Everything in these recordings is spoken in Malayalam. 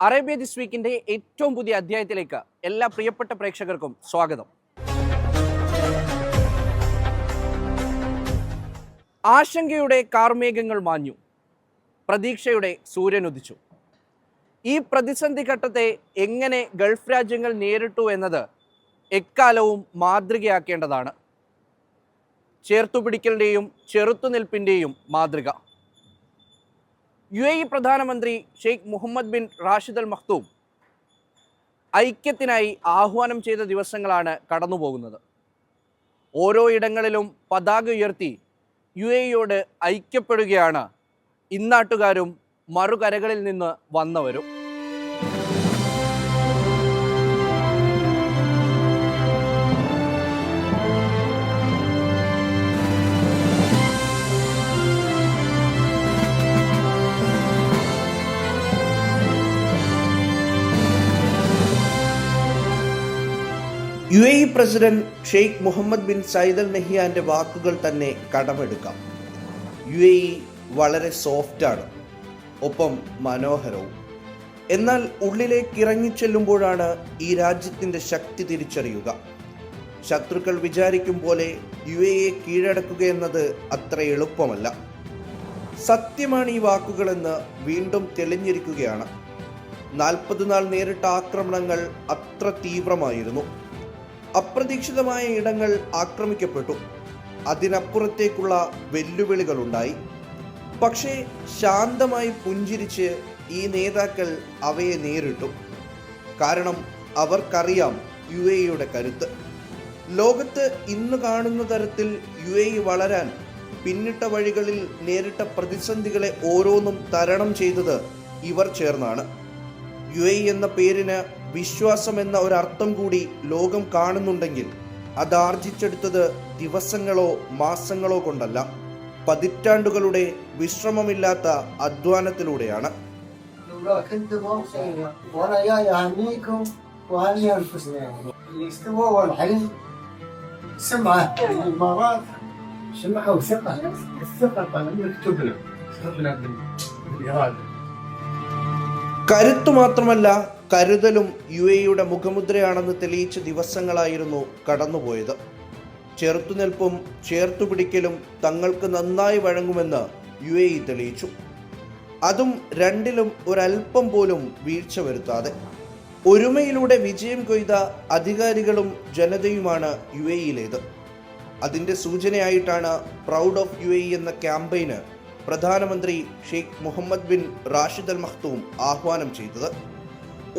അറേബ്യ ദിസ് വീക്കിന്റെ ഏറ്റവും പുതിയ അധ്യായത്തിലേക്ക് എല്ലാ പ്രിയപ്പെട്ട പ്രേക്ഷകർക്കും സ്വാഗതം. ആശങ്കയുടെ കാർമേഘങ്ങൾ മാഞ്ഞു, പ്രതീക്ഷയുടെ സൂര്യൻ ഉദിച്ചു. ഈ പ്രതിസന്ധി ഘട്ടത്തെ എങ്ങനെ ഗൾഫ് രാജ്യങ്ങൾ നേരിട്ടു എന്നത് എക്കാലവും മാതൃകയാക്കേണ്ടതാണ്. ചേർത്തുപിടിക്കലിൻ്റെയും ചെറുത്തുനിൽപ്പിൻ്റെയും മാതൃക. UAE പ്രധാനമന്ത്രി Sheikh Mohammed bin Rashid Al Maktoum ഐക്യത്തിനായി ആഹ്വാനം ചെയ്ത ദിവസങ്ങളാണ് കടന്നുപോകുന്നത്. ഓരോ ഇടങ്ങളിലും പതാക ഉയർത്തി UAEയോട് ഐക്യപ്പെടുകയാണ് ഇന്നാട്ടുകാരും മറുകരകളിൽ നിന്ന് വന്നവരും. UAE president Sheikh Mohammed bin Zayed Al നഹിയാന്റെ വാക്കുകൾ തന്നെ കടമെടുക്കാം. UAE വളരെ സോഫ്റ്റാണ്, ഒപ്പം മനോഹരവും. എന്നാൽ ഉള്ളിലേക്ക് ഇറങ്ങിച്ചെല്ലുമ്പോഴാണ് ഈ രാജ്യത്തിൻ്റെ ശക്തി തിരിച്ചറിയുക. ശത്രുക്കൾ വിചാരിക്കും പോലെ UAE കീഴടക്കുക എന്നത് അത്ര എളുപ്പമല്ല. സത്യമാണ് ഈ വാക്കുകളെന്ന് വീണ്ടും തെളിഞ്ഞിരിക്കുകയാണ്. 40 നാൾ നേരിട്ട ആക്രമണങ്ങൾ അത്ര തീവ്രമായിരുന്നു. അപ്രതീക്ഷിതമായ ഇടങ്ങൾ ആക്രമിക്കപ്പെട്ടു. അതിനപ്പുറത്തേക്കുള്ള വെല്ലുവിളികളുണ്ടായി. പക്ഷേ ശാന്തമായി പുഞ്ചിരിച്ച് ഈ നേതാക്കൾ അവയെ നേരിട്ടു. കാരണം അവർക്കറിയാം UAEയുടെ കരുത്ത്. ലോകത്ത് ഇന്ന് കാണുന്ന തരത്തിൽ UAE വളരാൻ പിന്നിട്ട വഴികളിൽ നേരിട്ട പ്രതിസന്ധികളെ ഓരോന്നും തരണം ചെയ്തത് ഇവർ ചേർന്നാണ്. UAE എന്ന പേരിന് വിശ്വാസം എന്ന ഒരർത്ഥം കൂടി ലോകം കാണുന്നുണ്ടെങ്കിൽ അത് ആർജിച്ചെടുത്തത് ദിവസങ്ങളോ മാസങ്ങളോ കൊണ്ടല്ല, പതിറ്റാണ്ടുകളുടെ വിശ്രമമില്ലാത്ത അധ്വാനത്തിലൂടെയാണ്. കരുത്തു മാത്രമല്ല, കരുതലും UAEയുടെ മുഖമുദ്രയാണെന്ന് തെളിയിച്ച ദിവസങ്ങളായിരുന്നു കടന്നുപോയത്. ചെറുത്തുനിൽപ്പും ചേർത്തുപിടിക്കലും തങ്ങൾക്ക് നന്നായി വഴങ്ങുമെന്ന് UAE തെളിയിച്ചു. അതും രണ്ടിലും ഒരൽപ്പം പോലും വീഴ്ച വരുത്താതെ. ഒരുമയിലൂടെ വിജയം കൊയ്ത അധികാരികളും ജനതയുമാണ് UAEയിലേത്. അതിൻ്റെ സൂചനയായിട്ടാണ് പ്രൗഡ് ഓഫ് UAE എന്ന ക്യാമ്പയിന് പ്രധാനമന്ത്രി Sheikh Mohammed bin Rashid Al Maktoum ആഹ്വാനം ചെയ്തത്.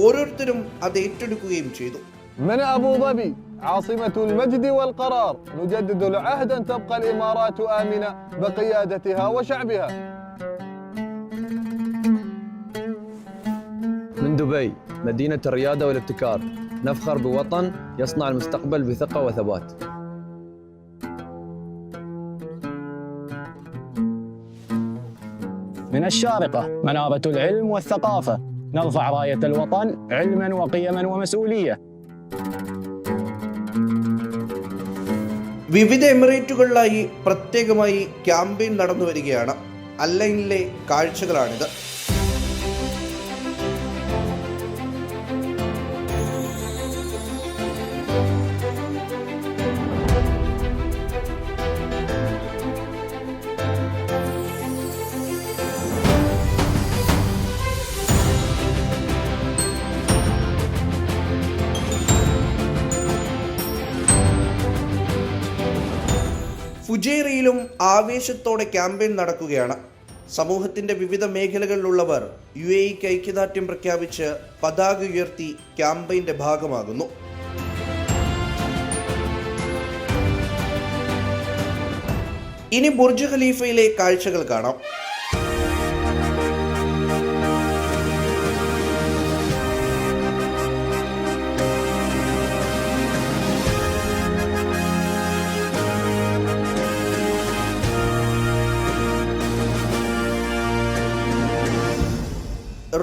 ഓരോരുത്തരും അത് ഏറ്റെടുക്കുകയും ചെയ്തു. من أبو ظبي عاصمة المجد والقرار نجدد العهد أن تبقى الإمارات آمنة بقيادتها وشعبها. من دبي مدينة الريادة والابتكار نفخر بوطن يصنع المستقبل بثقة وثبات. من الشارقة منارة العلم والثقافة نرفع راية الوطن علما وقيما ومسؤولية. വിവിധ എമിറേറ്റുകളിലായി പ്രത്യേകമായി ക്യാമ്പയിൻ നടന്നു വരികയാണ്. അല്ലൈനിലെ കാഴ്ചകളാണിത്. ഫുജൈറയിലും ആവേശത്തോടെ ക്യാമ്പയിൻ നടക്കുകയാണ്. സമൂഹത്തിന്റെ വിവിധ മേഖലകളിലുള്ളവർ UAEക്ക് ഐക്യദാർഢ്യം പ്രഖ്യാപിച്ച് പതാക ഉയർത്തി ക്യാമ്പയിന്റെ ഭാഗമാകുന്നു. ഇനി ബുർജ് ഖലീഫയിലെ കാഴ്ചകൾ കാണാം.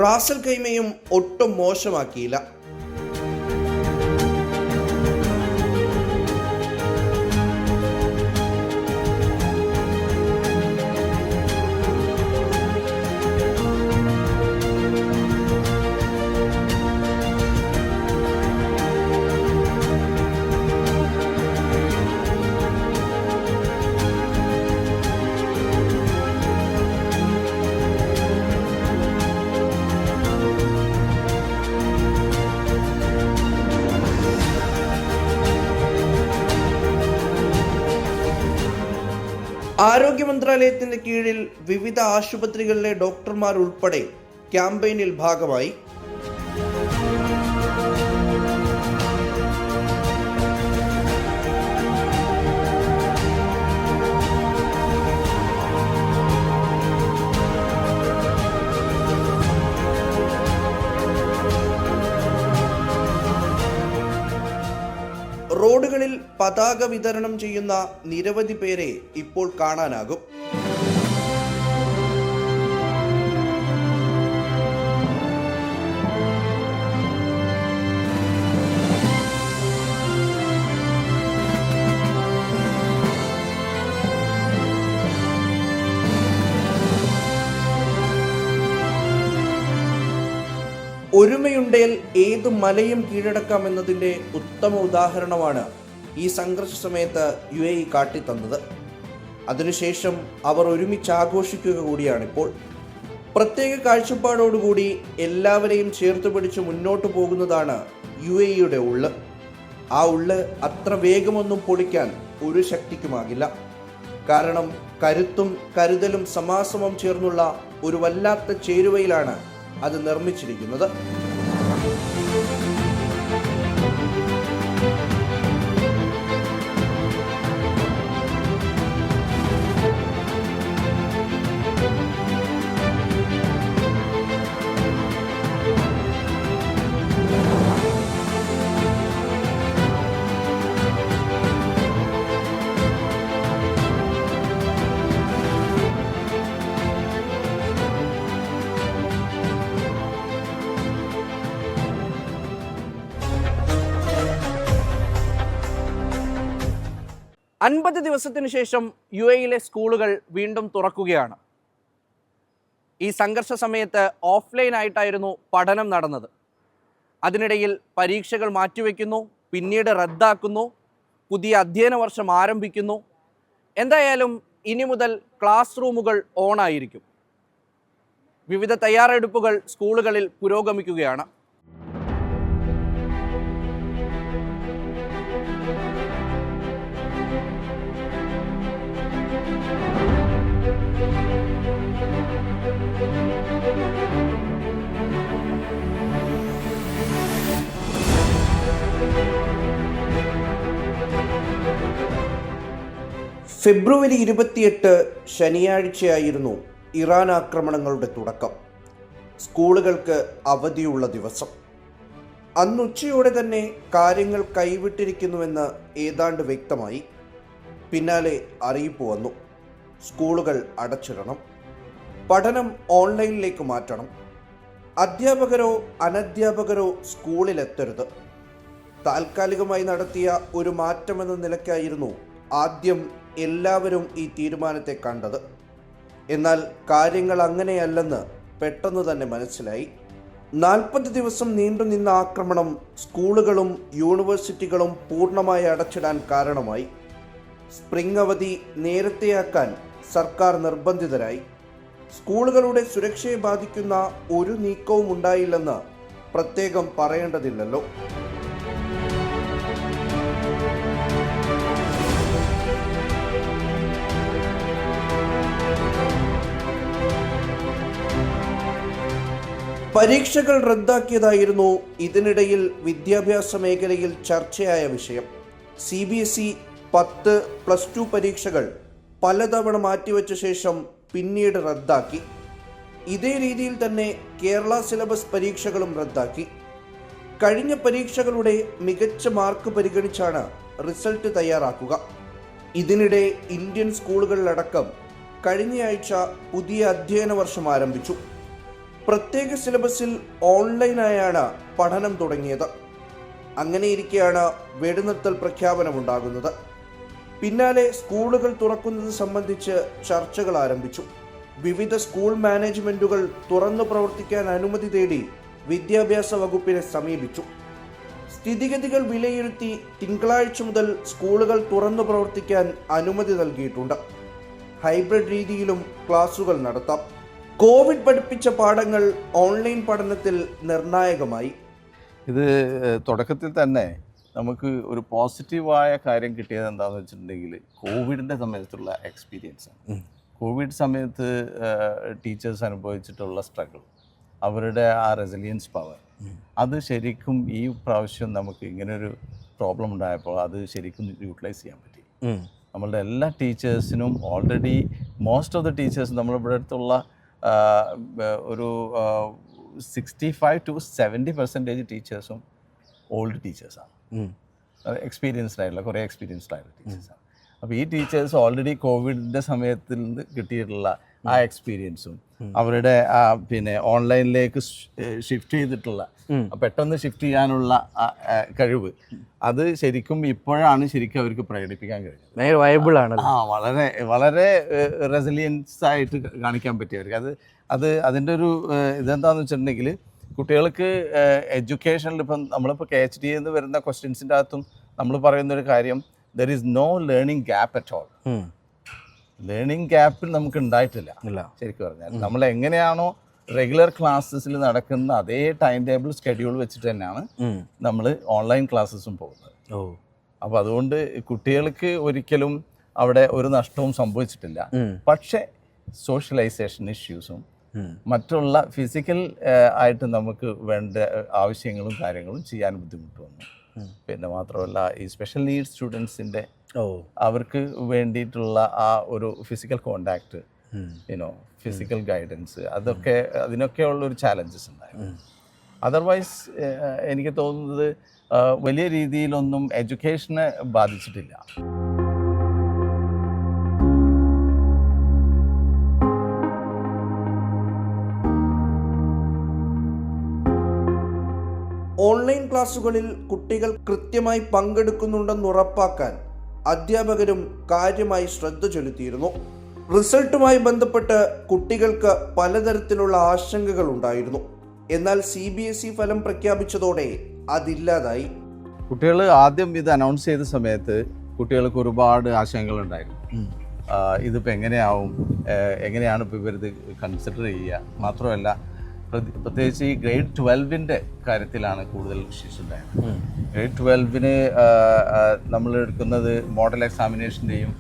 റാസൽ ഖൈമയും ഒട്ടും മോശമാക്കിയില്ല. ആരോഗ്യ മന്ത്രാലയത്തിന്റെ കീഴിൽ വിവിധ ആശുപത്രികളിലെ ഡോക്ടർമാർ ഉൾപ്പെടെ ക്യാമ്പയിനിൽ ഭാഗമായി. റോഡുകളിൽ പതാക വിതരണം ചെയ്യുന്ന നിരവധി പേരെ ഇപ്പോൾ കാണാനാകും. ഒരുമയുണ്ടേൽ ഏതു മലയും കീഴടക്കാമെന്നതിൻ്റെ ഉത്തമ ഉദാഹരണമാണ് ഈ സംഘർഷ സമയത്ത് UAE കാട്ടിത്തന്നത്. അതിനുശേഷം അവർ ഒരുമിച്ച് ആഘോഷിക്കുക കൂടിയാണിപ്പോൾ. പ്രത്യേക കാഴ്ചപ്പാടോടുകൂടി എല്ലാവരെയും ചേർത്ത് പിടിച്ച് മുന്നോട്ട് പോകുന്നതാണ് UAEയുടെ ഉള്ള്. ആ ഉള്ള് അത്ര വേഗമൊന്നും പൊളിക്കാൻ ഒരു ശക്തിക്കുമാകില്ല. കാരണം കരുത്തും കരുതലും സമാസമം ചേർന്നുള്ള ഒരു വല്ലാത്ത ചേരുവയിലാണ് അത് നിർമ്മിച്ചിരിക്കുന്നത്. അൻപത് ദിവസത്തിനു ശേഷം UAEയിലെ സ്കൂളുകൾ വീണ്ടും തുറക്കുകയാണ്. ഈ സംഘർഷ സമയത്ത് ഓഫ്ലൈൻ ആയിട്ടായിരുന്നു പഠനം നടന്നത്. അതിനിടയിൽ പരീക്ഷകൾ മാറ്റിവെക്കുന്നു, പിന്നീട് റദ്ദാക്കുന്നു, പുതിയ അധ്യയന വർഷം ആരംഭിക്കുന്നു. എന്തായാലും ഇനി മുതൽ ക്ലാസ് റൂമുകൾ ഓണായിരിക്കും. വിവിധ തയ്യാറെടുപ്പുകൾ സ്കൂളുകളിൽ പുരോഗമിക്കുകയാണ്. ഫെബ്രുവരി 28 ശനിയാഴ്ചയായിരുന്നു ഇറാൻ ആക്രമണങ്ങളുടെ തുടക്കം. സ്കൂളുകൾക്ക് അവധിയുള്ള ദിവസം. അന്ന് ഉച്ചയോടെ തന്നെ കാര്യങ്ങൾ കൈവിട്ടിരിക്കുന്നുവെന്ന് ഏതാണ്ട് വ്യക്തമായി. പിന്നാലെ അറിയിപ്പ് വന്നു, സ്കൂളുകൾ അടച്ചിടണം, പഠനം ഓൺലൈനിലേക്ക് മാറ്റണം, അധ്യാപകരോ അനധ്യാപകരോ സ്കൂളിലെത്തരുത്. താൽക്കാലികമായി നടത്തിയ ഒരു മാറ്റമെന്ന നിലയ്ക്കായിരുന്നു ആദ്യം എല്ലാവരും ഈ തീരുമാനത്തെ കണ്ടത്. എന്നാൽ കാര്യങ്ങൾ അങ്ങനെയല്ലെന്ന് പെട്ടെന്ന് തന്നെ മനസ്സിലായി. 40 ദിവസം നീണ്ടുനിന്ന ആക്രമണം സ്കൂളുകളും യൂണിവേഴ്സിറ്റികളും പൂർണ്ണമായി അടച്ചിടാൻ കാരണമായി. സ്പ്രിംഗ് അവധി നേരത്തെയാക്കാൻ സർക്കാർ നിർബന്ധിതരായി. സ്കൂളുകളുടെ സുരക്ഷയെ ബാധിക്കുന്ന ഒരു നീക്കവും ഉണ്ടായില്ലെന്ന് പ്രത്യേകം പറയേണ്ടതില്ലല്ലോ. പരീക്ഷകൾ റദ്ദാക്കിയതായിരുന്നു ഇതിനിടയിൽ വിദ്യാഭ്യാസ മേഖലയിൽ ചർച്ചയായ വിഷയം. CBSE 10+2 പരീക്ഷകൾ പലതവണ മാറ്റിവെച്ച ശേഷം പിന്നീട് റദ്ദാക്കി. ഇതേ രീതിയിൽ തന്നെ കേരള സിലബസ് പരീക്ഷകളും റദ്ദാക്കി. കഴിഞ്ഞ പരീക്ഷകളുടെ മികച്ച മാർക്ക് പരിഗണിച്ചാണ് റിസൾട്ട് തയ്യാറാക്കുക. ഇതിനിടെ ഇന്ത്യൻ സ്കൂളുകളിലടക്കം കഴിഞ്ഞയാഴ്ച പുതിയ അധ്യയന വർഷം ആരംഭിച്ചു. പ്രത്യേക സിലബസിൽ ഓൺലൈനായാണ് പഠനം തുടങ്ങിയത്. അങ്ങനെയിരിക്കെയാണ് വെടിനിർത്തൽ പ്രഖ്യാപനമുണ്ടാകുന്നത്. പിന്നാലെ സ്കൂളുകൾ തുറക്കുന്നത് സംബന്ധിച്ച് ചർച്ചകൾ ആരംഭിച്ചു. വിവിധ സ്കൂൾ മാനേജ്മെൻറ്റുകൾ തുറന്നു പ്രവർത്തിക്കാൻ അനുമതി തേടി വിദ്യാഭ്യാസ വകുപ്പിനെ സമീപിച്ചു. സ്ഥിതിഗതികൾ വിലയിരുത്തി തിങ്കളാഴ്ച മുതൽ സ്കൂളുകൾ തുറന്നു പ്രവർത്തിക്കാൻ അനുമതി നൽകിയിട്ടുണ്ട്. ഹൈബ്രിഡ് രീതിയിലും ക്ലാസുകൾ നടത്താം. കോവിഡ് പഠിപ്പിച്ച പാഠങ്ങൾ ഓൺലൈൻ പഠനത്തിൽ നിർണായകമായി. ഇത് തുടക്കത്തിൽ തന്നെ നമുക്ക് ഒരു പോസിറ്റീവായ കാര്യം കിട്ടിയത് എന്താണെന്ന് വെച്ചിട്ടുണ്ടെങ്കിൽ കോവിഡിൻ്റെ സമയത്തുള്ള എക്സ്പീരിയൻസാണ്. കോവിഡ് സമയത്ത് ടീച്ചേഴ്സ് അനുഭവിച്ചിട്ടുള്ള സ്ട്രഗിൾ, അവരുടെ ആ റെസിലിയൻസ് പവർ, അത് ശരിക്കും ഈ പ്രാവശ്യം നമുക്ക് ഇങ്ങനൊരു പ്രോബ്ലം ഉണ്ടായപ്പോൾ അത് ശരിക്കും യൂട്ടിലൈസ് ചെയ്യാൻ പറ്റി. നമ്മളുടെ എല്ലാ ടീച്ചേഴ്സിനും already most of the teachers നമ്മളിവിടെ അടുത്തുള്ള ഒരു 65 to 70% ടീച്ചേഴ്സും ഓൾഡ് ടീച്ചേഴ്സാണ്, എക്സ്പീരിയൻസ്ഡ് ആയിട്ടുള്ള കുറേ എക്സ്പീരിയൻസ്ഡ് ആയിട്ടുള്ള ടീച്ചേഴ്സാണ്. അപ്പോൾ ഈ ടീച്ചേഴ്സ് ഓൾറെഡി കോവിഡിൻ്റെ സമയത്തിൽ നിന്ന് കിട്ടിയിട്ടുള്ള ആ എക്സ്പീരിയൻസും അവരുടെ പിന്നെ ഓൺലൈനിലേക്ക് ഷിഫ്റ്റ് ചെയ്തിട്ടുള്ള പെട്ടെന്ന് ഷിഫ്റ്റ് ചെയ്യാനുള്ള കഴിവ്, അത് ശരിക്കും ഇപ്പോഴാണ് ശരിക്കും അവർക്ക് പ്രകടിപ്പിക്കാൻ കഴിഞ്ഞത്. വയബിൾ ആണ്. വളരെ വളരെ റെസിലിയൻസ് ആയിട്ട് കാണിക്കാൻ പറ്റിയവർക്ക് അതിൻ്റെ ഒരു ഇതെന്താണെന്ന് വെച്ചിട്ടുണ്ടെങ്കിൽ കുട്ടികൾക്ക് എഡ്യൂക്കേഷനിൽ ഇപ്പം നമ്മളിപ്പോൾ KHD എന്ന് വരുന്ന ക്വസ്റ്റ്യൻസിൻ്റെ അകത്തും നമ്മൾ പറയുന്നൊരു കാര്യം, there is no learning gap at all. Learning ഗ്യാപ്പിൽ നമുക്ക് ഉണ്ടായിട്ടില്ല ശരിക്കും പറഞ്ഞാൽ. നമ്മൾ എങ്ങനെയാണോ റെഗുലർ ക്ലാസ്സസിൽ നടക്കുന്ന അതേ ടൈം ടേബിൾ സ്കെഡ്യൂൾ വെച്ചിട്ട് തന്നെയാണ് നമ്മൾ ഓൺലൈൻ ക്ലാസ്സസും പോകുന്നത്. അപ്പോൾ അതുകൊണ്ട് കുട്ടികൾക്ക് ഒരിക്കലും അവിടെ ഒരു നഷ്ടവും സംഭവിച്ചിട്ടില്ല. പക്ഷേ സോഷ്യലൈസേഷൻ ഇഷ്യൂസും മറ്റുള്ള ഫിസിക്കൽ ആയിട്ട് നമുക്ക് വേണ്ട ആവശ്യങ്ങളും കാര്യങ്ങളും ചെയ്യാൻ ബുദ്ധിമുട്ട് വന്നു. പിന്നെ മാത്രമല്ല ഈ സ്പെഷ്യൽ നീഡ്സ് സ്റ്റുഡൻസിൻ്റെ അവർക്ക് വേണ്ടിയിട്ടുള്ള ആ ഒരു ഫിസിക്കൽ കോണ്ടാക്ട്, ഫിസിക്കൽ ഗൈഡൻസ്, അതിനൊക്കെയുള്ളൊരു ചാലഞ്ചസ് ഉണ്ടായിരുന്നു. അതർവൈസ് എനിക്ക് തോന്നുന്നത് വലിയ രീതിയിലൊന്നും എഡ്യൂക്കേഷനെ ബാധിച്ചിട്ടില്ല. ഓൺലൈൻ ക്ലാസുകളിൽ കുട്ടികൾ കൃത്യമായി പങ്കെടുക്കുന്നുണ്ടെന്ന് ഉറപ്പാക്കാൻ അധ്യാപകരും കാര്യമായി ശ്രദ്ധ ചെലുത്തിയിരുന്നു. റിസൾട്ടുമായി ബന്ധപ്പെട്ട് കുട്ടികൾക്ക് പലതരത്തിലുള്ള ആശങ്കകൾ ഉണ്ടായിരുന്നു. എന്നാൽ CBSE ഫലം പ്രഖ്യാപിച്ചതോടെ അതില്ലാതായി. കുട്ടികൾ ആദ്യം ഇത് അനൗൺസ് ചെയ്ത സമയത്ത് കുട്ടികൾക്ക് ഒരുപാട് ആശങ്കകളുണ്ടായിരുന്നു. ഇതിപ്പോൾ എങ്ങനെയാണ് ഇപ്പോൾ ഇവരിത് കൺസിഡർ ചെയ്യുക, മാത്രമല്ല പ്രത്യേകിച്ച് ഈ ഗ്രേഡ് 12ൻ്റെ കാര്യത്തിലാണ് കൂടുതൽ ഇഷ്യൂസ് ഉണ്ടായത്. ഗ്രേഡ് 12ന് നമ്മൾ എടുക്കുന്നത് മോഡൽ എക്സാമിനേഷൻ്റെയും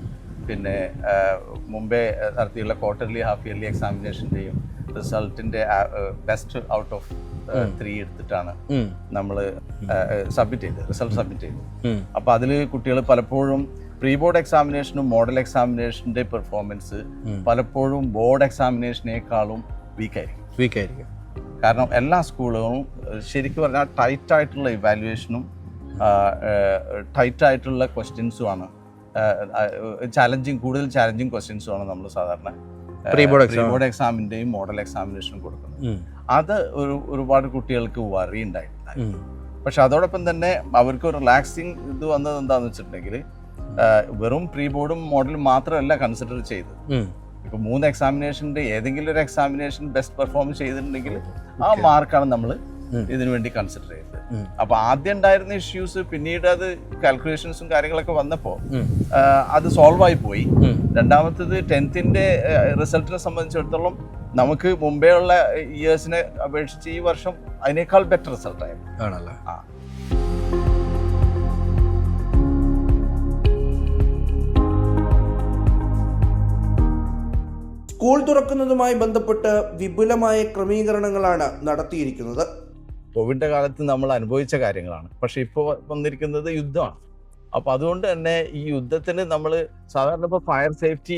പിന്നെ മുമ്പേ നടത്തിയുള്ള ക്വാർട്ടർലി ഹാഫ് ഇയർലി എക്സാമിനേഷൻ്റെയും റിസൾട്ടിൻ്റെ ബെസ്റ്റ് ഔട്ട് ഓഫ് 3 എടുത്തിട്ടാണ് നമ്മൾ റിസൾട്ട് സബ്മിറ്റ് ചെയ്തത്. അപ്പോൾ അതിൽ കുട്ടികൾ പലപ്പോഴും പ്രീ ബോർഡ് എക്സാമിനേഷനും മോഡൽ എക്സാമിനേഷൻ്റെ പെർഫോമൻസ് പലപ്പോഴും ബോർഡ് എക്സാമിനേഷനേക്കാളും വീക്കായിരിക്കും. കാരണം എല്ലാ സ്കൂളുകളും ശരിക്കും പറഞ്ഞാൽ ടൈറ്റായിട്ടുള്ള ഇവാലുവേഷനും ടൈറ്റായിട്ടുള്ള ക്വസ്റ്റ്യൻസുമാണ്, കൂടുതൽ ചാലഞ്ചിങ് ക്വസ്റ്റ്യൻസുമാണ് നമ്മൾ സാധാരണ പ്രീ ബോർഡ് എക്സാമിൻ്റെയും മോഡൽ എക്സാമിനേഷനും കൊടുക്കുന്നത്. അത് ഒരുപാട് കുട്ടികൾക്ക് വറി ഉണ്ടായിട്ടുണ്ടായിരുന്നു. പക്ഷെ അതോടൊപ്പം തന്നെ അവർക്ക് റിലാക്സിങ് ഇത് വന്നത് എന്താണെന്ന് വെച്ചിട്ടുണ്ടെങ്കിൽ വെറും പ്രീ ബോർഡും മോഡലും മാത്രമല്ല കൺസിഡർ ചെയ്തത്. ഇപ്പോൾ 3 എക്സാമിനേഷൻ്റെ ഏതെങ്കിലും ഒരു എക്സാമിനേഷൻ ബെസ്റ്റ് പെർഫോം ചെയ്തിട്ടുണ്ടെങ്കിൽ ആ മാർക്കാണ് നമ്മൾ ഇതിനു വേണ്ടി കൺസിഡർ ചെയ്തത്. അപ്പോൾ ആദ്യം ഉണ്ടായിരുന്ന ഇഷ്യൂസ് പിന്നീട് അത് കാൽക്കുലേഷൻസും കാര്യങ്ങളൊക്കെ വന്നപ്പോൾ അത് സോൾവ് ആയി പോയി. രണ്ടാമത്തേത് 10th റിസൾട്ടിനെ സംബന്ധിച്ചിടത്തോളം നമുക്ക് മുമ്പേ ഉള്ള ഇയേഴ്സിനെ അപേക്ഷിച്ച് ഈ വർഷം അതിനേക്കാൾ ബെറ്റർ റിസൾട്ടായിരുന്നു. ആണല്ലോ. സ്കൂൾ തുറക്കുന്നതുമായി ബന്ധപ്പെട്ട് വിപുലമായ ക്രമീകരണങ്ങളാണ് നടത്തിയിരിക്കുന്നത്. കോവിഡിൻ്റെ കാലത്ത് നമ്മൾ അനുഭവിച്ച കാര്യങ്ങളാണ്. പക്ഷേ ഇപ്പോൾ വന്നിരിക്കുന്നത് യുദ്ധമാണ്. അപ്പോൾ അതുകൊണ്ട് തന്നെ ഈ യുദ്ധത്തിന് നമ്മൾ സാധാരണ ഇപ്പോൾ ഫയർ സേഫ്റ്റി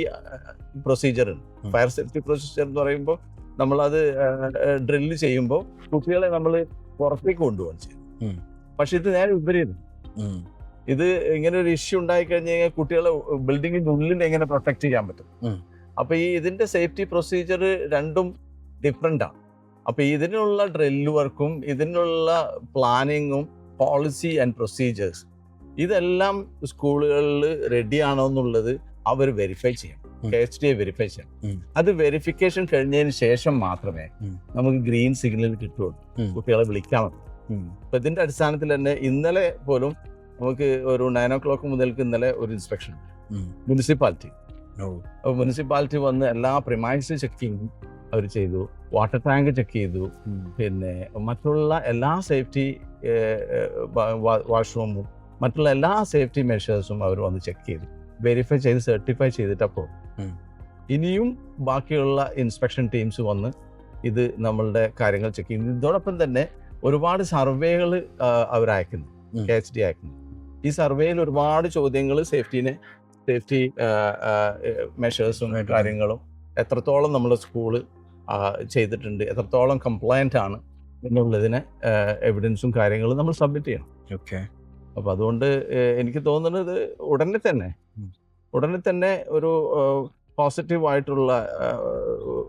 പ്രൊസീജിയർ ഉണ്ട്. ഫയർ സേഫ്റ്റി പ്രൊസീജിയർ എന്ന് പറയുമ്പോൾ നമ്മളത് ഡ്രില്ല് ചെയ്യുമ്പോൾ കുട്ടികളെ നമ്മൾ പുറത്തേക്ക് കൊണ്ടുപോകാൻ ചെയ്യും. പക്ഷെ ഇത് നേരെ വിപരീതം. ഇത് ഇങ്ങനെ ഒരു ഇഷ്യൂ ഉണ്ടായി കഴിഞ്ഞ് കഴിഞ്ഞാൽ കുട്ടികളെ ബിൽഡിങ്ങിൻ്റെ ഉള്ളിൽ എങ്ങനെ പ്രൊട്ടക്ട് ചെയ്യാൻ പറ്റും? അപ്പോൾ ഇതിൻ്റെ സേഫ്റ്റി പ്രൊസീജിയർ രണ്ടും ഡിഫറെൻ്റാണ്. അപ്പോൾ ഇതിനുള്ള ഡ്രില്ല് വർക്കും ഇതിനുള്ള പ്ലാനിങ്ങും പോളിസി ആൻഡ് പ്രൊസീജിയേഴ്സ് ഇതെല്ലാം സ്കൂളുകളിൽ റെഡിയാണോ എന്നുള്ളത് അവർ വെരിഫൈ ചെയ്യണം. KHDA വെരിഫൈ ചെയ്യണം. അത് വെരിഫിക്കേഷൻ കഴിഞ്ഞതിന് ശേഷം മാത്രമേ നമുക്ക് ഗ്രീൻ സിഗ്നൽ കിട്ടുള്ളൂ, കുട്ടികളെ വിളിക്കാൻ പറ്റും. അപ്പോൾ ഇതിൻ്റെ അടിസ്ഥാനത്തിൽ തന്നെ ഇന്നലെ പോലും നമുക്ക് ഒരു 9 o'clock മുതൽക്ക് ഇന്നലെ ഒരു ഇൻസ്പെക്ഷൻ മുനിസിപ്പാലിറ്റി വന്ന് എല്ലാ പ്രിമൈസ് ചെക്കിങ്ങും അവർ ചെയ്തു. വാട്ടർ ടാങ്ക് ചെക്ക് ചെയ്തു. പിന്നെ മറ്റുള്ള എല്ലാ സേഫ്റ്റി വാഷ്റൂമും മറ്റുള്ള എല്ലാ സേഫ്റ്റി മെഷേഴ്സും അവർ വന്ന് ചെക്ക് ചെയ്തു, വെരിഫൈ ചെയ്ത് സർട്ടിഫൈ ചെയ്തിട്ടപ്പോൾ ഇനിയും ബാക്കിയുള്ള ഇൻസ്പെക്ഷൻ ടീംസ് വന്ന് ഇത് നമ്മളുടെ കാര്യങ്ങൾ ചെക്ക് ചെയ്യുന്നു. ഇതോടൊപ്പം തന്നെ ഒരുപാട് സർവേകൾ അവർ അയക്കുന്നു, KHD അയക്കുന്നു. ഈ സർവേയിൽ ഒരുപാട് ചോദ്യങ്ങൾ സേഫ്റ്റി മെഷേഴ്സും കാര്യങ്ങളും എത്രത്തോളം നമ്മുടെ സ്കൂള് ചെയ്തിട്ടുണ്ട്, എത്രത്തോളം കംപ്ലയൻ്റ് ആണ് എന്നുള്ളതിന് എവിഡൻസും കാര്യങ്ങളും നമ്മൾ സബ്മിറ്റ് ചെയ്യണം. ഓക്കെ. അപ്പോൾ അതുകൊണ്ട് എനിക്ക് തോന്നുന്നത് ഉടനെ തന്നെ ഒരു പോസിറ്റീവായിട്ടുള്ള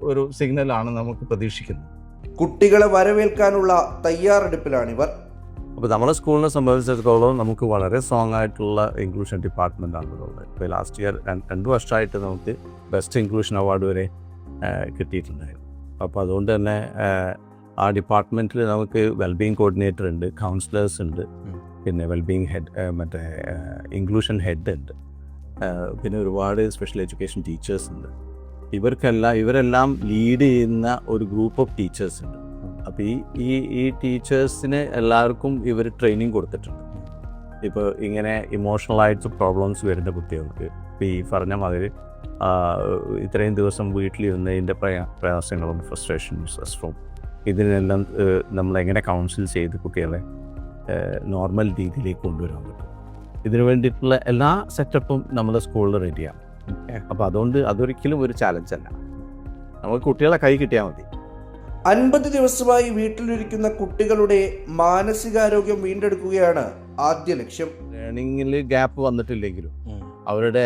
ഒരു സിഗ്നലാണ് നമുക്ക് പ്രതീക്ഷിക്കുന്നത്. കുട്ടികളെ വരവേൽക്കാനുള്ള തയ്യാറെടുപ്പിലാണിവർ. അപ്പോൾ നമ്മുടെ സ്കൂളിനെ സംബന്ധിച്ചിടത്തോളം നമുക്ക് വളരെ സ്ട്രോങ് ആയിട്ടുള്ള ഇൻക്ലൂഷൻ ഡിപ്പാർട്ട്മെൻറ്റാണുള്ളത്. ഇപ്പോൾ ലാസ്റ്റ് ഇയർ 2 വർഷമായിട്ട് നമുക്ക് ബെസ്റ്റ് ഇൻക്ലൂഷൻ അവാർഡ് വരെ കിട്ടിയിട്ടുണ്ടായിരുന്നു. അപ്പോൾ അതുകൊണ്ട് തന്നെ ആ ഡിപ്പാർട്ട്മെൻറ്റിൽ നമുക്ക് വെൽബീയിങ് കോർഡിനേറ്റർ ഉണ്ട്, കൗൺസിലേഴ്സ് ഉണ്ട്, പിന്നെ വെൽബീയിങ് ഹെഡ്, മറ്റേ ഇൻക്ലൂഷൻ ഹെഡ് ഉണ്ട്, പിന്നെ ഒരുപാട് സ്പെഷ്യൽ എഡ്യൂക്കേഷൻ ടീച്ചേഴ്സ് ഉണ്ട്. ഇവരെല്ലാം ലീഡ് ചെയ്യുന്ന ഒരു ഗ്രൂപ്പ് ഓഫ് ടീച്ചേഴ്സ് ഉണ്ട്. അപ്പോൾ ഈ ടീച്ചേഴ്സിന് എല്ലാവർക്കും ഇവർ ട്രെയിനിങ് കൊടുത്തിട്ടുണ്ട്. ഇപ്പോൾ ഇങ്ങനെ ഇമോഷണലായിട്ട് പ്രോബ്ലംസ് വരുന്ന കുട്ടികൾക്ക് ഇപ്പോൾ ഈ പറഞ്ഞ മാതിരി ഇത്രയും ദിവസം വീട്ടിലിരുന്നതിൻ്റെ പ്രയാസങ്ങളും ഫ്രസ്ട്രേഷനും സ്ട്രെസ്സും ഇതിനെല്ലാം നമ്മളെങ്ങനെ കൗൺസിൽ ചെയ്ത് കുട്ടികളെ നോർമൽ രീതിയിലേക്ക് കൊണ്ടുവരാൻ പറ്റും. ഇതിനു വേണ്ടിയിട്ടുള്ള എല്ലാ സെറ്റപ്പും നമ്മുടെ സ്കൂളിൽ റെഡിയാണ്. അപ്പോൾ അതുകൊണ്ട് അതൊരിക്കലും ഒരു ചാലഞ്ചല്ല, നമുക്ക് കുട്ടികളെ കൈ കിട്ടിയാൽ മതി. 50 ദിവസമായി വീട്ടിലിരിക്കുന്ന കുട്ടികളുടെ മാനസികാരോഗ്യം വീണ്ടെടുക്കുകയാണ് ആദ്യ ലക്ഷ്യം. ലേണിങ്ങിൽ ഗ്യാപ്പ് വന്നിട്ടില്ലെങ്കിലും അവരുടെ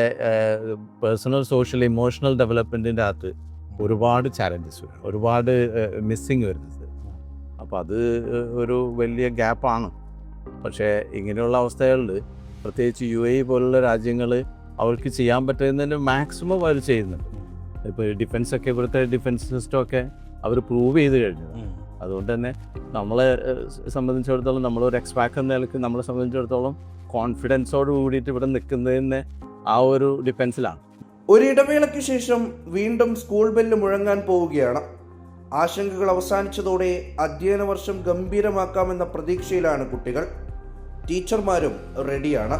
പേഴ്സണൽ സോഷ്യൽ ഇമോഷണൽ ഡെവലപ്മെൻറ്റിൻ്റെ അകത്ത് ഒരുപാട് ചാലഞ്ചസ് വരും, ഒരുപാട് മിസ്സിങ് വരുന്നത്. അപ്പോൾ അത് ഒരു വലിയ ഗ്യാപ്പാണ്. പക്ഷേ ഇങ്ങനെയുള്ള അവസ്ഥകളിൽ പ്രത്യേകിച്ച് UAE പോലുള്ള രാജ്യങ്ങൾ അവർക്ക് ചെയ്യാൻ പറ്റുന്നതിന് മാക്സിമം അവർ ചെയ്യുന്നുണ്ട്. ഇപ്പോൾ ഡിഫൻസൊക്കെ, ഇവിടുത്തെ ഡിഫൻസ് സിസ്റ്റമൊക്കെ അവർ പ്രൂവ് ചെയ്ത് കഴിഞ്ഞു. അതുകൊണ്ട് തന്നെ നമ്മളെ സംബന്ധിച്ചിടത്തോളം, നമ്മളൊരു എക്സ്പാക്ട് എന്ന നിലയ്ക്ക് നമ്മളെ സംബന്ധിച്ചിടത്തോളം കോൺഫിഡൻസോട് കൂടിയിട്ട് ഇവിടെ നിൽക്കുന്നതിന് ആ ഒരു ഡിഫൻസിലാണ്. ഒരിടവേളയ്ക്ക് ശേഷം വീണ്ടും സ്കൂൾ ബെല്ല് മുഴങ്ങാൻ പോവുകയാണ്. ആശങ്കകൾ അവസാനിച്ചതോടെ അധ്യയന വർഷം ഗംഭീരമാക്കാമെന്ന പ്രതീക്ഷയിലാണ് കുട്ടികൾ. ടീച്ചർമാരും റെഡിയാണ്.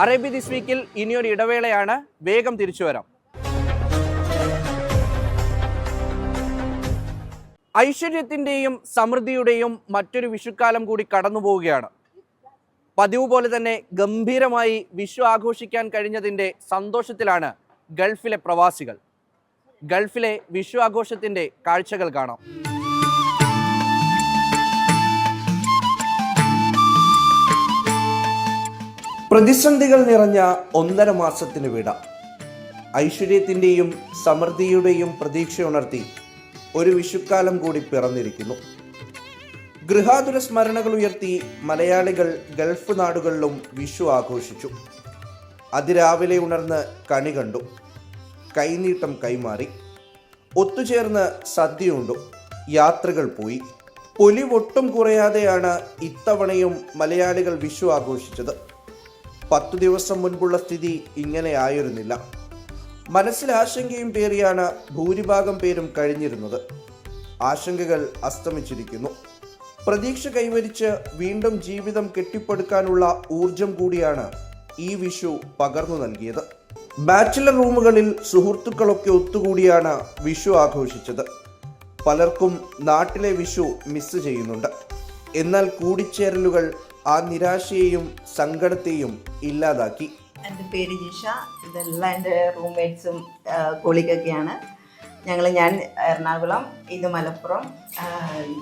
അറേബ്യ ദിസ് വീക്കിൽ ഇനിയൊരു ഇടവേളയാണ്. വേഗം തിരിച്ചു വരാം. ഐശ്വര്യത്തിൻ്റെയും സമൃദ്ധിയുടെയും മറ്റൊരു വിഷുക്കാലം കൂടി കടന്നു പോവുകയാണ്. പതിവ് പോലെ തന്നെ ഗംഭീരമായി വിഷു ആഘോഷിക്കാൻ കഴിഞ്ഞതിൻ്റെ സന്തോഷത്തിലാണ് ഗൾഫിലെ പ്രവാസികൾ. ഗൾഫിലെ വിഷു ആഘോഷത്തിൻ്റെ കാഴ്ചകൾ കാണാം. പ്രതിസന്ധികൾ നിറഞ്ഞ 1.5 മാസത്തിന് വിട. ഐശ്വര്യത്തിൻ്റെയും സമൃദ്ധിയുടെയും പ്രതീക്ഷയുണർത്തി ഒരു വിഷുക്കാലം കൂടി പിറന്നിരിക്കുന്നു. ഗൃഹാതുര സ്മരണകൾ ഉയർത്തി മലയാളികൾ ഗൾഫ് നാടുകളിലും വിഷു ആഘോഷിച്ചു. അതിരാവിലെ ഉണർന്ന് കണി കണ്ടു, കൈനീട്ടം കൈമാറി, ഒത്തുചേർന്ന് സദ്യയുണ്ടു, യാത്രകൾ പോയി. പൊലിവൊട്ടും കുറയാതെയാണ് ഇത്തവണയും മലയാളികൾ വിഷു ആഘോഷിച്ചത്. 10 ദിവസം മുൻപുള്ള സ്ഥിതി ഇങ്ങനെ ആയിരുന്നില്ല. മനസ്സിൽ ആശങ്കയും പേറിയാണ് ഭൂരിഭാഗം പേരും കഴിഞ്ഞിരുന്നത്. ആശങ്കകൾ അസ്തമിച്ചിരിക്കുന്നു. പ്രതീക്ഷ കൈവരിച്ച് വീണ്ടും ജീവിതം കെട്ടിപ്പടുക്കാനുള്ള ഊർജം കൂടിയാണ് ഈ വിഷു പകർന്നു നൽകിയത്. ബാച്ചിലർ റൂമുകളിൽ സുഹൃത്തുക്കളൊക്കെ ഒത്തുകൂടിയാണ് വിഷു ആഘോഷിച്ചത്. പലർക്കും നാട്ടിലെ വിഷു മിസ് ചെയ്യുന്നുണ്ട്. എന്നാൽ കൂടിച്ചേരലുകൾ ആ നിരാശയെയും സങ്കടത്തെയും ഇല്ലാതാക്കി. എൻ്റെ പേര് ജിഷ. ഇതെല്ലാം എൻ്റെ റൂംമേറ്റ്സും കൊളീഗൊക്കെയാണ്. ഞാൻ എറണാകുളം, ഇത് മലപ്പുറം,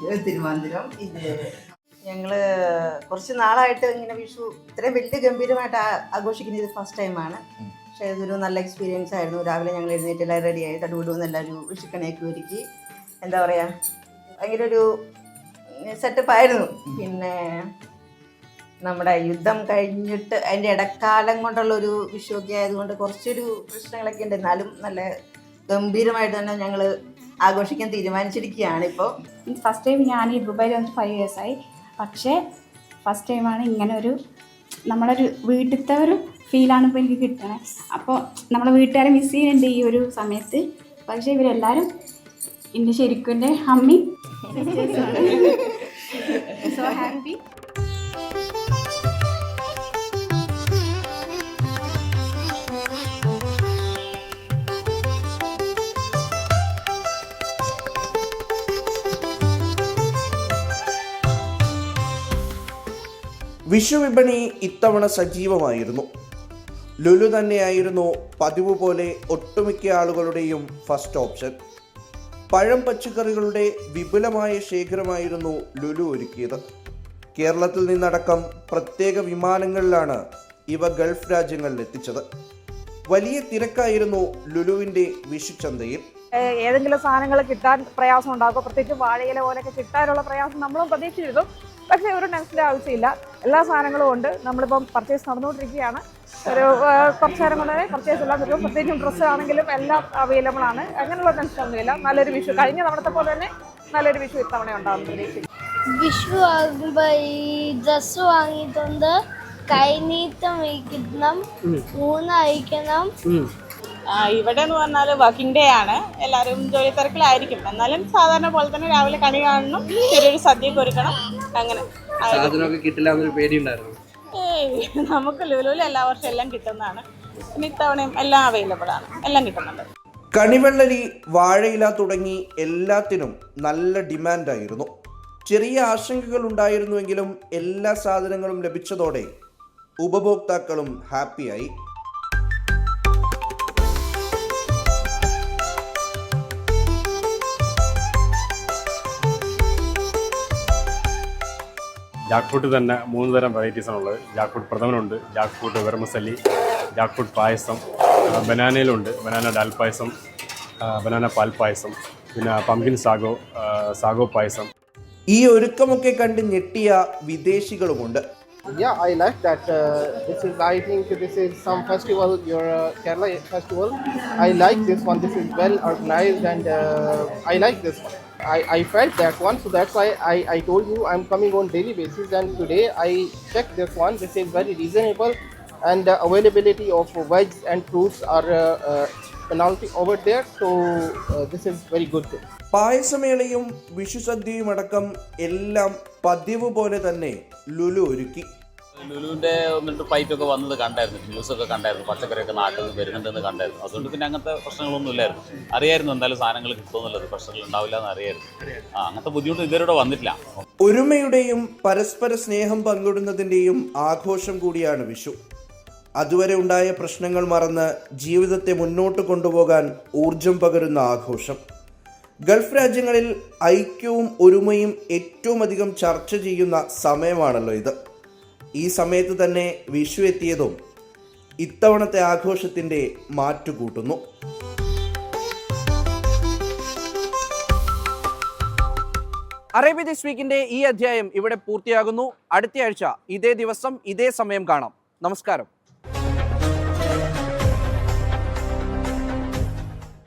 ഇത് തിരുവനന്തപുരം. ഇത് ഞങ്ങൾ കുറച്ച് നാളായിട്ട് ഇങ്ങനെ വിഷു ഇത്രയും വലിയ ഗംഭീരമായിട്ട് ആഘോഷിക്കുന്നത് ഇത് ഫസ്റ്റ് ടൈമാണ്. പക്ഷേ ഇതൊരു നല്ല എക്സ്പീരിയൻസ് ആയിരുന്നു. രാവിലെ ഞങ്ങൾ എഴുന്നേറ്റെല്ലാം റെഡിയായി തടുവിടുമെന്ന് എല്ലാവരും വിഷുക്കണിയൊക്കെ ഒരുക്കി. എന്താ പറയുക, ഭയങ്കര ഒരു സെറ്റപ്പായിരുന്നു. പിന്നെ നമ്മുടെ യുദ്ധം കഴിഞ്ഞിട്ട് അതിൻ്റെ ഇടക്കാലം കൊണ്ടുള്ളൊരു വിഷുവൊക്കെ ആയതുകൊണ്ട് കുറച്ചൊരു പ്രശ്നങ്ങളൊക്കെ ഉണ്ട്. എന്നാലും നല്ല ഗംഭീരമായിട്ട് തന്നെ ഞങ്ങൾ ആഘോഷിക്കാൻ തീരുമാനിച്ചിരിക്കുകയാണ് ഇപ്പോൾ. ഫസ്റ്റ് ടൈം ഞാൻ ഈ ദുബായിൽ വന്നിട്ട് 5 years ആയി. പക്ഷേ ഫസ്റ്റ് ടൈമാണ് ഇങ്ങനെ ഒരു നമ്മളൊരു വീട്ടിലത്തെ ഒരു ഫീലാണ് ഇപ്പോൾ എനിക്ക് കിട്ടണേ. അപ്പോൾ നമ്മളെ വീട്ടുകാരെ മിസ് ചെയ്യുന്നുണ്ട് ഈ ഒരു സമയത്ത്. പക്ഷേ ഇവരെല്ലാവരും എൻ്റെ ശരിക്കും എൻ്റെ അമ്മയും സോ ഹാപ്പി. വിഷു വിപണി ഇത്തവണ സജീവമായിരുന്നു. ലുലു തന്നെയായിരുന്നു പതിവ് പോലെ ഒട്ടുമിക്ക ആളുകളുടെയും ഫസ്റ്റ് ഓപ്ഷൻ. പഴം പച്ചക്കറികളുടെ വിപുലമായ ശേഖരമായിരുന്നു ലുലു ഒരുക്കിയത്. കേരളത്തിൽ നിന്നടക്കം പ്രത്യേക വിമാനങ്ങളിലാണ് ഇവ ഗൾഫ് രാജ്യങ്ങളിൽ എത്തിച്ചത്. വലിയ തിരക്കായിരുന്നു ലുലുവിൻ്റെ വിഷുച്ചന്തയിൽ. ഏതെങ്കിലും സാധനങ്ങൾ കിട്ടാൻ പ്രയാസം ഉണ്ടാകും, പ്രത്യേകിച്ച് വാഴയില പോലെയൊക്കെ കിട്ടാനുള്ള പ്രയാസം നമ്മളും പ്രതീക്ഷിച്ചിരുന്നു. പക്ഷേ ഒരു ടെൻഷൻ്റെ ആവശ്യമില്ല, എല്ലാ സാധനങ്ങളും ഉണ്ട്. നമ്മളിപ്പം പർച്ചേസ് നടന്നുകൊണ്ടിരിക്കുകയാണ്. ഒരു കുറച്ച് നേരം കൊണ്ട് തന്നെ പർച്ചേസ് എല്ലാം കിട്ടും. പ്രത്യേകിച്ചും ഡ്രസ്സ് ആണെങ്കിലും എല്ലാം അവൈലബിൾ ആണ്. അങ്ങനെയുള്ള ടെൻഷനൊന്നുമില്ല. നല്ലൊരു വിഷു കഴിഞ്ഞ തവണത്തെ പോലെ തന്നെ നല്ലൊരു വിഷു ഇത്തവണ ഉണ്ടാകും പ്രതീക്ഷിക്കും. വിഷു ആകുമ്പോൾ ഈ ഡ്രസ്സ് വാങ്ങിയിട്ടുണ്ട്, കൈനീട്ടം വയ്ക്കണം, ഊണ് അയക്കണം. ഇവിടെ എന്ന് പറഞ്ഞാൽ വർക്കിംഗ് ഡേ ആണ്, എല്ലാവരും ജോലി തിരക്കിലായിരിക്കും. എന്നാലും സാധാരണ പോലെ തന്നെ രാവിലെ കണി കാണണം, ചെറിയൊരു സദ്യയൊക്കെ ഒരുക്കണം. അങ്ങനെ കിട്ടില്ല എന്നൊരു പേടിയുണ്ടായിരുന്നു. നമുക്ക് ലുലുവിൽ എല്ലാ വർഷവും എല്ലാം കിട്ടുന്നതാണ്. പിന്നെ ഇത്തവണയും എല്ലാം അവൈലബിൾ ആണ്, എല്ലാം കിട്ടുന്നുണ്ട്. കണിവെള്ളരി, വാഴയില തുടങ്ങി എല്ലാത്തിനും നല്ല ഡിമാൻഡായിരുന്നു. ചെറിയ ആശങ്കകൾ ഉണ്ടായിരുന്നുവെങ്കിലും എല്ലാ സാധനങ്ങളും ലഭിച്ചതോടെ ഉപഭോക്താക്കളും ഹാപ്പിയായി. ജാക്ക് ഫ്രൂട്ട് തന്നെ 3 തരം വെറൈറ്റീസാണുള്ളത്. ജാക്ക് ഫ്രൂട്ട് പ്രഥമനുണ്ട്, jackfruit vermicelli, jackfruit payasam, ബനാനയിലുണ്ട്, ബനാന ഡാൽ പായസം, ബനാന പാൽ പായസം, പിന്നെ പംകിൻ സാഗോ പായസം. ഈ ഒരുക്കമൊക്കെ കണ്ട് ഞെട്ടിയ വിദേശികളുമുണ്ട്. Yeah, I like that. I think this is some festival, your Kerala festival. I like this one. This is well organized and I like this one. I felt that one, so that's why I told you I'm coming on daily basis, and today I checked this one. This is very reasonable and availability of veg and fruits are penalty over there, so this is very good. പായസമേളയും വിഷുസദ്യയും അടക്കം എല്ലാം പതിവ് പോലെ തന്നെ ലുലു ഒരുക്കി. ലുലുവിൻ്റെ 1-2 പൈപ്പൊക്കെ വന്നത് കണ്ടായിരുന്നു, ന്യൂസൊക്കെ കണ്ടായിരുന്നു, പച്ചക്കറിയൊക്കെ നാട്ടിൽ നിന്ന് വരുന്നുണ്ടെന്ന് കണ്ടായിരുന്നു. അതുകൊണ്ട് പിന്നെ അങ്ങനത്തെ പ്രശ്നങ്ങളൊന്നും ഇല്ലായിരുന്നു. അറിയായിരുന്നു എന്തായാലും സാധനങ്ങൾ കിട്ടുമെന്നുള്ളത്, പ്രശ്നങ്ങൾ ഉണ്ടാവില്ല എന്ന് അറിയായിരുന്നു. അങ്ങനത്തെ ബുദ്ധിമുട്ട് ഇതുവരെ വന്നിട്ടില്ല. ഒരുമയുടെയും പരസ്പര സ്നേഹം പങ്കിടുന്നതിൻ്റെയും ആഘോഷം കൂടിയാണ് വിഷു. അതുവരെ ഉണ്ടായ പ്രശ്നങ്ങൾ മറന്ന് ജീവിതത്തെ മുന്നോട്ട് കൊണ്ടുപോകാൻ ഊർജം പകരുന്ന ആഘോഷം. ഗൾഫ് രാജ്യങ്ങളിൽ ഐക്യവും ഒരുമയും ഏറ്റവും അധികം ചർച്ച ചെയ്യുന്ന സമയമാണല്ലോ ഇത്. ഈ സമയത്ത് തന്നെ വിഷു എത്തിയതും ഇത്തവണത്തെ ആഘോഷത്തിൻ്റെ മാറ്റുകൂട്ടുന്നു. അറേബ്യ ദിസ് വീക്കിൻ്റെ ഈ അധ്യായം ഇവിടെ പൂർത്തിയാകുന്നു. അടുത്തയാഴ്ച ഇതേ ദിവസം ഇതേ സമയം കാണാം. നമസ്കാരം.